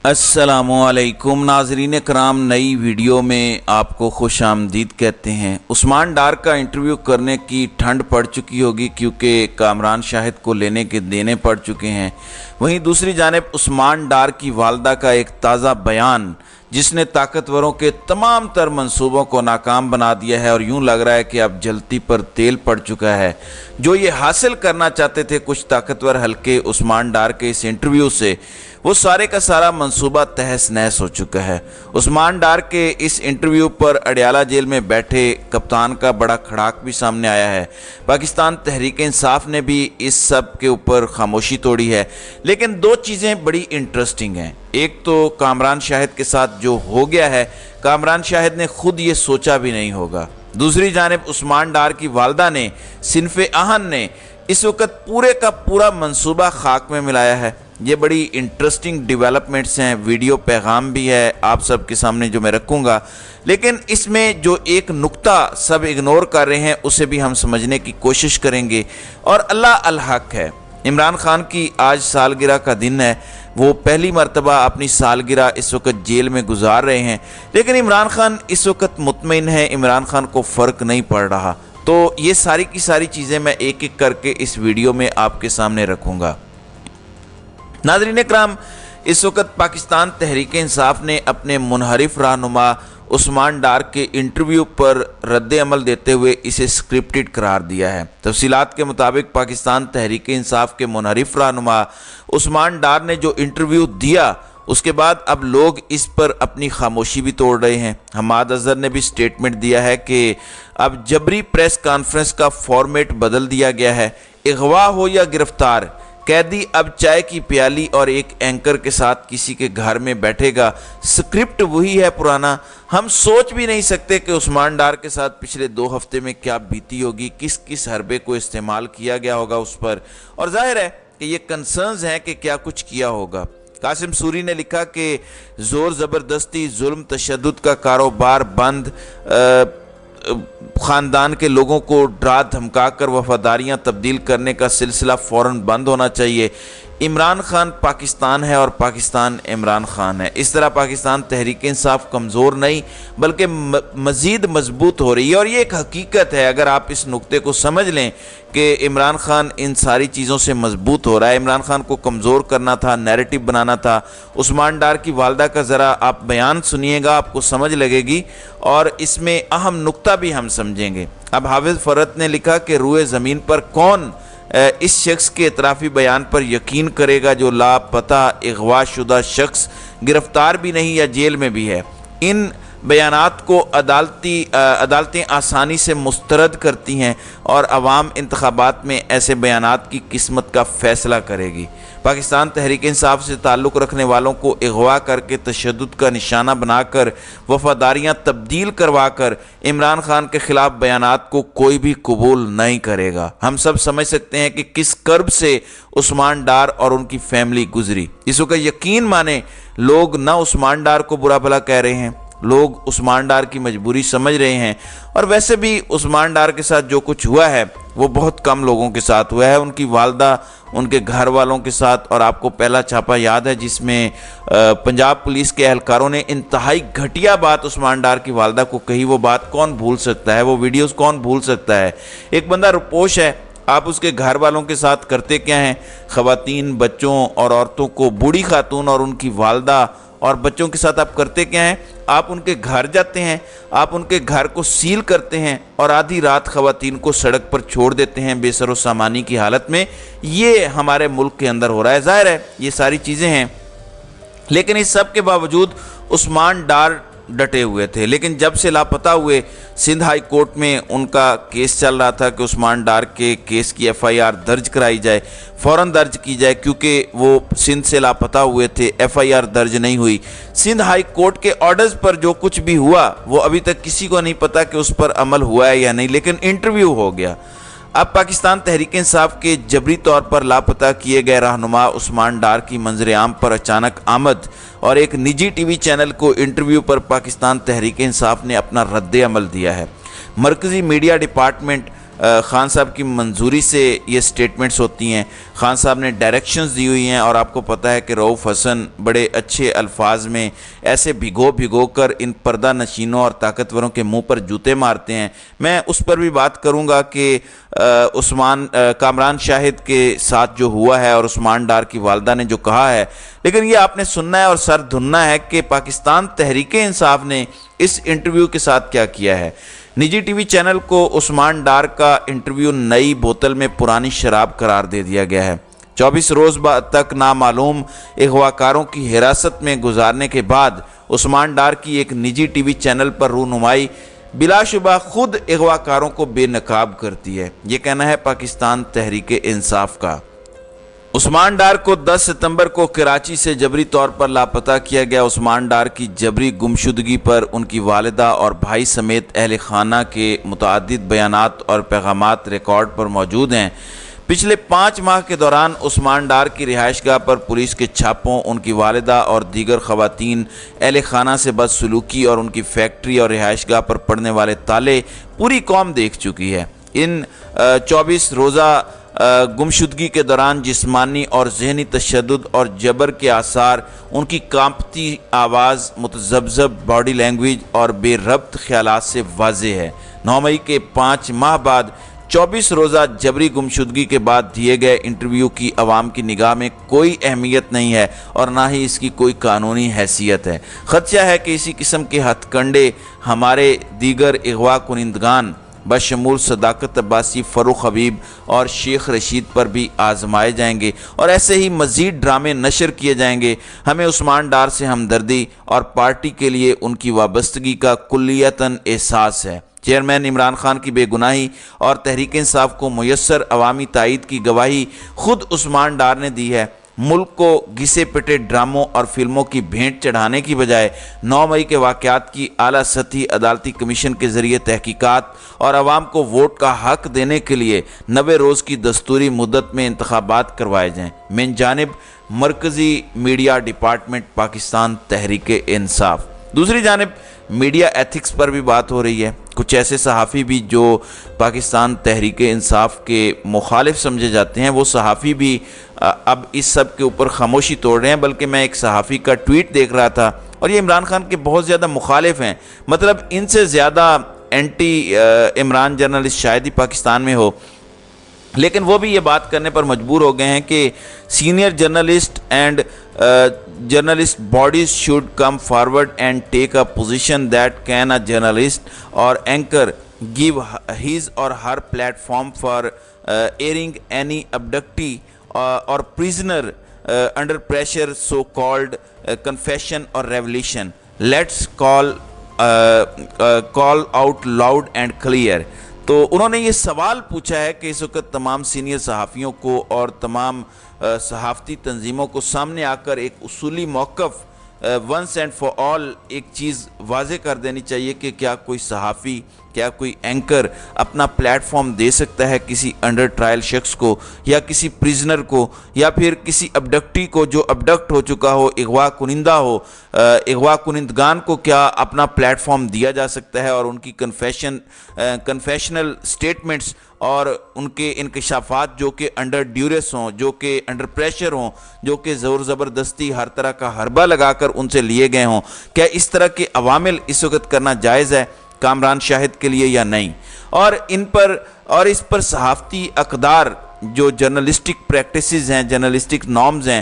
अस्सलामुअलैकुम नाजरीन कराम, नई वीडियो में आपको खुश आमदीद कहते हैं। उस्मान डार का इंटरव्यू करने की ठंड पड़ चुकी होगी क्योंकि कामरान शाहिद को लेने के देने पड़ चुके हैं। वहीं दूसरी जानिब उस्मान डार की वालदा का एक ताज़ा बयान जिसने ताकतवरों के तमाम तर मंसूबों को नाकाम बना दिया है और यूं लग रहा है कि अब जलती पर तेल पड़ चुका है। जो ये हासिल करना चाहते थे कुछ ताकतवर हल्के उस्मान डार के इस इंटरव्यू से, वो सारे का सारा मंसूबा तहस नहस हो चुका है। उस्मान डार के इस इंटरव्यू पर अडयाला जेल में बैठे कप्तान का बड़ा खड़ाक भी सामने आया है। पाकिस्तान तहरीक इंसाफ ने भी इस सब के ऊपर खामोशी तोड़ी है, लेकिन दो चीज़ें बड़ी इंटरेस्टिंग हैं। एक तो कामरान शाहिद के साथ जो हो गया है, कामरान शाहिद ने खुद ये सोचा भी नहीं होगा। दूसरी जानिब उस्मान डार की वालदा ने, सिनफ़े आहन ने इस वक्त पूरे का पूरा मंसूबा खाक में मिलाया है। ये बड़ी इंटरेस्टिंग डेवलपमेंट्स हैं। वीडियो पैगाम भी है आप सब के सामने जो मैं रखूँगा, लेकिन इसमें जो एक नुक्ता सब इग्नोर कर रहे हैं उसे भी हम समझने की कोशिश करेंगे। और अल्लाह अल हक है, इमरान खान की आज सालगिरह का दिन है। वो पहली मर्तबा अपनी सालगिरह इस वक्त जेल में गुजार रहे हैं, लेकिन इमरान खान इस वक्त मुतमईन है, इमरान खान को फ़र्क नहीं पड़ रहा। तो ये सारी की सारी चीज़ें मैं एक एक करके इस वीडियो में आपके सामने रखूँगा। नाज़रीन इकराम, इस वक्त पाकिस्तान तहरीक इंसाफ ने अपने मुनहरिफ रहनुमा उस्मान डार के इंटरव्यू पर रद्द अमल देते हुए इसे स्क्रिप्टेड करार दिया है। तफसीलात के मुताबिक पाकिस्तान तहरीक इंसाफ के मुनहरिफ रहनुमा उस्मान डार ने जो इंटरव्यू दिया, उसके बाद अब लोग इस पर अपनी खामोशी भी तोड़ रहे हैं। हमाद अजहर ने भी स्टेटमेंट दिया है कि अब जबरी प्रेस कॉन्फ्रेंस का फॉर्मेट बदल दिया गया है। अगवा हो या गिरफ्तार, कैदी अब चाय की प्याली और एक एंकर के साथ किसी के घर में बैठेगा। स्क्रिप्ट वही है पुराना। हम सोच भी नहीं सकते कि उस्मान डार के साथ पिछले 2 हफ्ते में क्या बीती होगी, किस किस हरबे को इस्तेमाल किया गया होगा उस पर, और जाहिर है कि ये कंसर्न्स हैं कि क्या कुछ किया होगा। कासिम सूरी ने लिखा कि ज़ोर ज़बरदस्ती, जुल्म, तशद्दुद का कारोबार बंद, ख़ानदान के लोगों को डरा धमका कर वफादारियाँ तब्दील करने का सिलसिला फ़ौरन बंद होना चाहिए। इमरान खान पाकिस्तान है और पाकिस्तान इमरान खान है। इस तरह पाकिस्तान तहरीक इंसाफ कमज़ोर नहीं बल्कि मज़ीद मजबूत हो रही है, और ये एक हकीकत है। अगर आप इस नुक्ते को समझ लें कि इमरान खान इन सारी चीज़ों से मजबूत हो रहा है, इमरान खान को कमज़ोर करना था, नैरेटिव बनाना था। उस्मान डार की वालदा का ज़रा आप बयान सुनिएगा, आपको समझ लगेगी और इसमें अहम नुक्ता भी हम समझेंगे। अब हाफिज़ फ़रत ने लिखा कि रूए ज़मीन पर कौन इस शख्स के इतराफ़ी बयान पर यकीन करेगा जो लापता अगवा शुदा शख्स गिरफ्तार भी नहीं या जेल में भी है। इन बयानात को अदालतें आसानी से मुस्तरद करती हैं और अवाम इंतखाबात में ऐसे बयानात की किस्मत का फ़ैसला करेगी। पाकिस्तान तहरीक इंसाफ से ताल्लुक़ रखने वालों को अगवा करके तशद्दुद का निशाना बनाकर वफादारियाँ तब्दील करवा कर इमरान खान के ख़िलाफ़ बयानात को कोई भी कबूल नहीं करेगा। हम सब समझ सकते हैं कि किस कर्ब से उस्मान डार और उनकी फैमिली गुजरी। इस वक्त यकीन माने लोग ना उस्मान डार को बुरा भला कह रहे हैं, लोग उस्मान डार की मजबूरी समझ रहे हैं। और वैसे भी उस्मान डार के साथ जो कुछ हुआ है वो बहुत कम लोगों के साथ हुआ है, उनकी वालदा, उनके घर वालों के साथ। और आपको पहला छापा याद है जिसमें पंजाब पुलिस के एहलकारों ने इंतहाई घटिया बात उस्मान डार की वालदा को कही। वो बात कौन भूल सकता है, वो वीडियोस कौन भूल सकता है। एक बंदा रुपोश है, आप उसके घर वालों के साथ करते क्या हैं? ख़वातीन, बच्चों और औरतों को, बूढ़ी खातून और उनकी वालदा और बच्चों के साथ आप करते क्या हैं? आप उनके घर जाते हैं, आप उनके घर को सील करते हैं और आधी रात ख़वातीन को सड़क पर छोड़ देते हैं बेसरो सामानी की हालत में। ये हमारे मुल्क के अंदर हो रहा है। ज़ाहिर है ये सारी चीज़ें हैं, लेकिन इस सब के बावजूद उस्मान डार डटे हुए थे। लेकिन जब से लापता हुए, सिंध हाई कोर्ट में उनका केस चल रहा था कि उस्मान डार के केस की FIR दर्ज कराई जाए, फ़ौरन दर्ज की जाए, क्योंकि वो सिंध से लापता हुए थे। FIR दर्ज नहीं हुई। सिंध हाई कोर्ट के ऑर्डर्स पर जो कुछ भी हुआ वो अभी तक किसी को नहीं पता कि उस पर अमल हुआ है या नहीं, लेकिन इंटरव्यू हो गया। अब पाकिस्तान तहरीक इंसाफ के जबरी तौर पर लापता किए गए रहनुमा उस्मान डार की मंजर आम पर अचानक आमद और एक निजी TV चैनल को इंटरव्यू पर पाकिस्तान तहरीक इंसाफ ने अपना रद्द अमल दिया है। मरकज़ी मीडिया डिपार्टमेंट خان صاحب کی منظوری سے یہ سٹیٹمنٹس ہوتی ہیں، خان صاحب نے ڈائریکشنز دی ہوئی ہیں، اور آپ کو پتہ ہے کہ رؤوف حسن بڑے اچھے الفاظ میں ایسے بھگو کر ان پردہ نشینوں اور طاقتوروں کے منہ پر جوتے مارتے ہیں۔ میں اس پر بھی بات کروں گا کہ کامران شاہد کے ساتھ جو ہوا ہے اور عثمان ڈار کی والدہ نے جو کہا ہے، لیکن یہ آپ نے سننا ہے اور سر دھننا ہے کہ پاکستان تحریک انصاف نے اس انٹرویو کے ساتھ کیا کیا ہے۔ نجی ٹی وی چینل کو عثمان ڈار کا انٹرویو نئی بوتل میں پرانی شراب قرار دے دیا گیا ہے۔ 24 روز تک نامعلوم اغواکاروں کی حراست میں گزارنے کے بعد عثمان ڈار کی ایک نجی ٹی وی چینل پر رونمائی بلا شبہ خود اغواکاروں کو بے نقاب کرتی ہے۔ یہ کہنا ہے پاکستان تحریک انصاف کا۔ عثمان ڈار کو 10 ستمبر کو کراچی سے جبری طور پر لاپتہ کیا گیا۔ عثمان ڈار کی جبری گمشدگی پر ان کی والدہ اور بھائی سمیت اہل خانہ کے متعدد بیانات اور پیغامات ریکارڈ پر موجود ہیں۔ پچھلے 5 ماہ کے دوران عثمان ڈار کی رہائش گاہ پر پولیس کے چھاپوں، ان کی والدہ اور دیگر خواتین اہل خانہ سے بدسلوکی اور ان کی فیکٹری اور رہائش گاہ پر پڑنے والے تالے پوری قوم دیکھ چکی ہے۔ ان 24 روزہ گمشدگی کے دوران جسمانی اور ذہنی تشدد اور جبر کے آثار، ان کی کانپتی آواز، متذبذب باڈی لینگویج اور بے ربط خیالات سے واضح ہے۔ 9 مئی کے 5 ماہ بعد 24 روزہ جبری گمشدگی کے بعد دیے گئے انٹرویو کی عوام کی نگاہ میں کوئی اہمیت نہیں ہے اور نہ ہی اس کی کوئی قانونی حیثیت ہے۔ خدشہ ہے کہ اسی قسم کے ہتھ کنڈے ہمارے دیگر اغوا کنندگان بشمول صداقت عباسی، فروخ حبیب اور شیخ رشید پر بھی آزمائے جائیں گے اور ایسے ہی مزید ڈرامے نشر کیے جائیں گے۔ ہمیں عثمان ڈار سے ہمدردی اور پارٹی کے لیے ان کی وابستگی کا کلیتاً احساس ہے۔ چیئرمین عمران خان کی بے گناہی اور تحریک انصاف کو میسر عوامی تائید کی گواہی خود عثمان ڈار نے دی ہے۔ ملک کو گھسے پٹے ڈراموں اور فلموں کی بھینٹ چڑھانے کی بجائے 9 مئی کے واقعات کی اعلیٰ سطحی عدالتی کمیشن کے ذریعے تحقیقات اور عوام کو ووٹ کا حق دینے کے لیے 90 روز کی دستوری مدت میں انتخابات کروائے جائیں۔ من جانب مرکزی میڈیا ڈپارٹمنٹ پاکستان تحریک انصاف۔ دوسری جانب میڈیا ایتھکس پر بھی بات ہو رہی ہے۔ کچھ ایسے صحافی بھی جو پاکستان تحریک انصاف کے مخالف سمجھے جاتے ہیں، وہ صحافی بھی اب اس سب کے اوپر خاموشی توڑ رہے ہیں۔ بلکہ میں ایک صحافی کا ٹویٹ دیکھ رہا تھا اور یہ عمران خان کے بہت زیادہ مخالف ہیں، مطلب ان سے زیادہ اینٹی عمران جرنلسٹ شاید ہی پاکستان میں ہو، لیکن وہ بھی یہ بات کرنے پر مجبور ہو گئے ہیں کہ senior journalist and journalist bodies should come forward and take a position that can a journalist or anchor give his or her platform for airing any abductee or prisoner under pressure, so called confession or revelation. Let's call out loud and clear. تو انہوں نے یہ سوال پوچھا ہے کہ اس وقت تمام سینئر صحافیوں کو اور تمام صحافتی تنظیموں کو سامنے آ کر ایک اصولی موقف ونس اینڈ فار آل ایک چیز واضح کر دینی چاہیے کہ کیا کوئی صحافی، کیا کوئی اینکر اپنا پلیٹ فارم دے سکتا ہے کسی انڈر ٹرائل شخص کو یا کسی پریزنر کو یا پھر کسی ابڈکٹی کو جو ابڈکٹ ہو چکا ہو، اغوا کنندہ ہو، اغوا کنندگان کو کیا اپنا پلیٹ فارم دیا جا سکتا ہے اور ان کی کنفیشنل سٹیٹمنٹس اور ان کے انکشافات جو کہ انڈر ڈیوریس ہوں، جو کہ انڈر پریشر ہوں، جو کہ زور زبردستی ہر طرح کا حربہ لگا کر ان سے لیے گئے ہوں، کیا اس طرح کے عوامل اس وقت کرنا جائز ہے کامران شاہد کے لیے یا نہیں؟ اور اس پر صحافتی اقدار جو جرنلسٹک پریکٹسز ہیں، جرنلسٹک نارمز ہیں،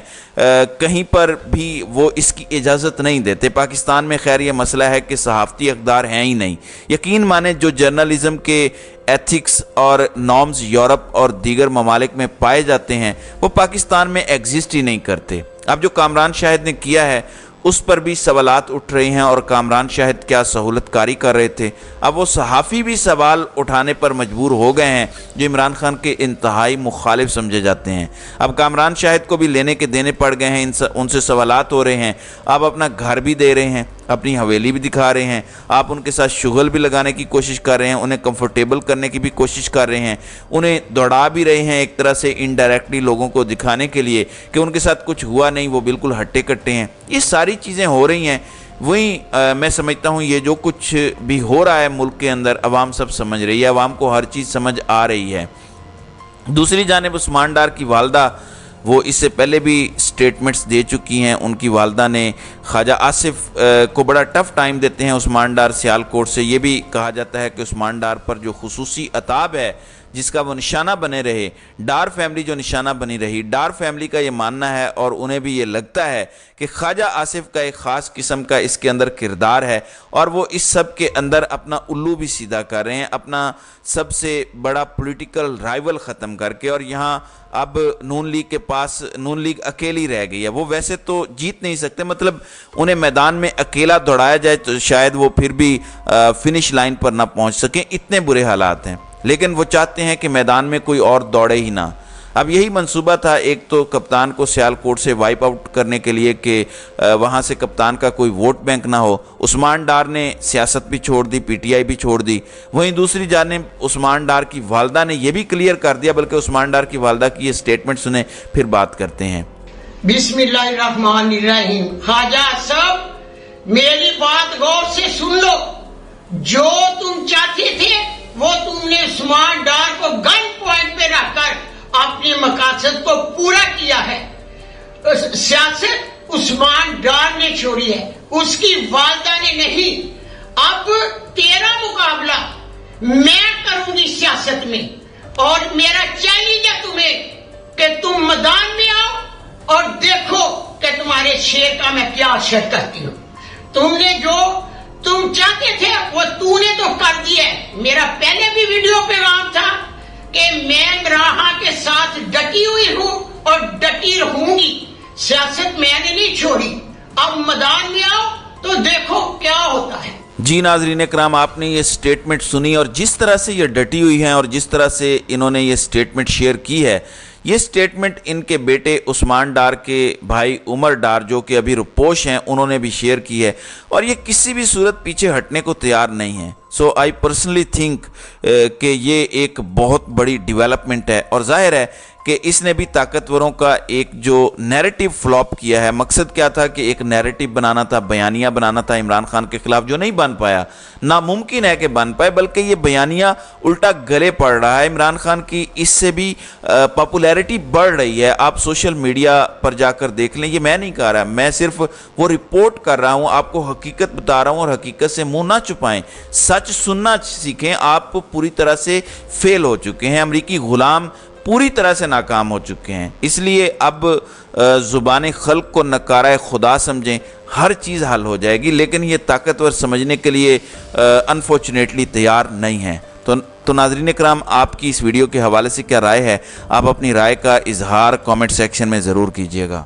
کہیں پر بھی وہ اس کی اجازت نہیں دیتے۔ پاکستان میں خیر یہ مسئلہ ہے کہ صحافتی اقدار ہیں ہی نہیں۔ یقین مانیں جو جرنلزم کے ایتھکس اور نارمز یورپ اور دیگر ممالک میں پائے جاتے ہیں وہ پاکستان میں ایگزسٹ ہی نہیں کرتے۔ اب جو کامران شاہد نے کیا ہے اس پر بھی سوالات اٹھ رہے ہیں اور کامران شاہد کیا سہولت کاری کر رہے تھے، اب وہ صحافی بھی سوال اٹھانے پر مجبور ہو گئے ہیں جو عمران خان کے انتہائی مخالف سمجھے جاتے ہیں۔ اب کامران شاہد کو بھی لینے کے دینے پڑ گئے ہیں، ان سے سوالات ہو رہے ہیں، آپ اپنا گھر بھی دے رہے ہیں، اپنی حویلی بھی دکھا رہے ہیں، آپ ان کے ساتھ شغل بھی لگانے کی کوشش کر رہے ہیں، انہیں کمفرٹیبل کرنے کی بھی کوشش کر رہے ہیں، انہیں دوڑا بھی رہے ہیں ایک طرح سے انڈائریکٹلی لوگوں کو دکھانے کے لیے کہ ان کے ساتھ کچھ ہوا نہیں، وہ بالکل ہٹے کٹے ہیں۔ یہ ساری چیزیں ہو رہی ہیں वहीं मैं समझता हूँ ये जो कुछ भी हो रहा है मुल्क के अंदर अवाम सब समझ रही है, अवाम को हर चीज़ समझ आ रही है। दूसरी जानिब उस्मान डार की वालदा वो इससे पहले भी स्टेटमेंट्स दे चुकी हैं। उनकी वालदा ने ख्वाजा आसिफ को बड़ा टफ़ टाइम देते हैं उस्मान डार सियालकोट से। ये भी कहा जाता है कि उस्मान डार पर जो खुसूसी अताब है जिसका वो निशाना बने रहे, डार फैमिली जो निशाना बनी रही, डार फैमिली का ये मानना है और उन्हें भी ये लगता है कि ख्वाजा आसिफ का एक ख़ास किस्म का इसके अंदर किरदार है और वो इस सब के अंदर अपना उल्लू भी सीधा कर रहे हैं, अपना सबसे बड़ा पॉलिटिकल राइवल ख़त्म करके। और यहाँ अब नून लीग के पास नून लीग अकेली रह गई है। वो वैसे तो जीत नहीं सकते, मतलब उन्हें मैदान में अकेला दौड़ाया जाए तो शायद वो फिर भी फिनिश लाइन पर ना पहुँच सकें, इतने बुरे हालात हैं। लेकिन वो चाहते हैं कि मैदान में कोई और दौड़े ही ना। अब यही मंसूबा था, एक तो कप्तान को सियालकोट से वाइप आउट करने के लिए कि वहाँ से कप्तान का कोई वोट बैंक ना हो। उस्मान डार ने सियासत भी छोड़ दी, पीटीआई भी छोड़ दी। वहीं दूसरी जानिब उस्मान डार की वालदा ने यह भी क्लियर कर दिया, बल्कि उस्मान डार की वालदा की ये स्टेटमेंट सुने फिर बात करते हैं। बिस्मिल्लाहिर्रहमानिर्रहीम। ख्वाजा साहब मेरी बात गौर से सुन लो, जो तुम चाहते थे वो तुमने उस्मान डार को गन पॉइंट पे रखकर अपने मकासद को पूरा किया है। सियासत उस्मान डार ने छोड़ी है, उसकी वालदा ने नहीं। अब तेरा मुकाबला मैं करूंगी सियासत में और मेरा चैलेंज है तुम्हें कि तुम मैदान में आओ और देखो कि तुम्हारे शेर का मैं क्या असर करती हूँ। तुमने जो तुम चाहते थे वो तूने तो कर दिया है। मेरा पहले भी वीडियो पैगाम था कि मैं इमरान खान के साथ डटी हुई हूँ और डटी रहूंगी। सियासत मैंने नहीं छोड़ी। अब मैदान में आओ तो देखो क्या होता है। जी नाज़रीन इकराम, आपने ये स्टेटमेंट सुनी और जिस तरह से ये डटी हुई हैं और जिस तरह से इन्होंने ये स्टेटमेंट शेयर की है, ये स्टेटमेंट इनके बेटे उस्मान डार के भाई उमर डार जो कि अभी रुपोश हैं उन्होंने भी शेयर की है और ये किसी भी सूरत पीछे हटने को तैयार नहीं है। सो आई पर्सनली थिंक कि ये एक बहुत बड़ी डेवलपमेंट है और जाहिर है कि इसने भी ताकतवरों का एक जो नैरेटिव फ्लॉप किया है। मकसद क्या था कि एक नैरेटिव बनाना था, बयानिया बनाना था इमरान खान के खिलाफ, जो नहीं बन पाया। नामुमकिन है कि बन पाए, बल्कि ये बयानिया उल्टा गले पड़ रहा है। इमरान खान की इससे भी पॉपुलैरिटी बढ़ रही है। आप सोशल मीडिया पर जाकर देख लें, ये मैं नहीं कह रहा, मैं सिर्फ वो रिपोर्ट कर रहा हूँ, आपको हकीकत बता रहा हूँ और हकीकत से मुँह ना छुपाएं, सच सुनना सीखें। आप पूरी तरह से फेल हो चुके हैं, अमरीकी गुलाम पूरी तरह से नाकाम हो चुके हैं। इसलिए अब ज़ुबान खल्क को नकारा खुदा समझें, हर चीज़ हल हो जाएगी। लेकिन ये ताकतवर समझने के लिए अनफॉर्चुनेटली तैयार नहीं हैं। तो नाज़रीन इकराम, आपकी इस वीडियो के हवाले से क्या राय है? आप अपनी राय का इजहार कमेंट सेक्शन में ज़रूर कीजिएगा।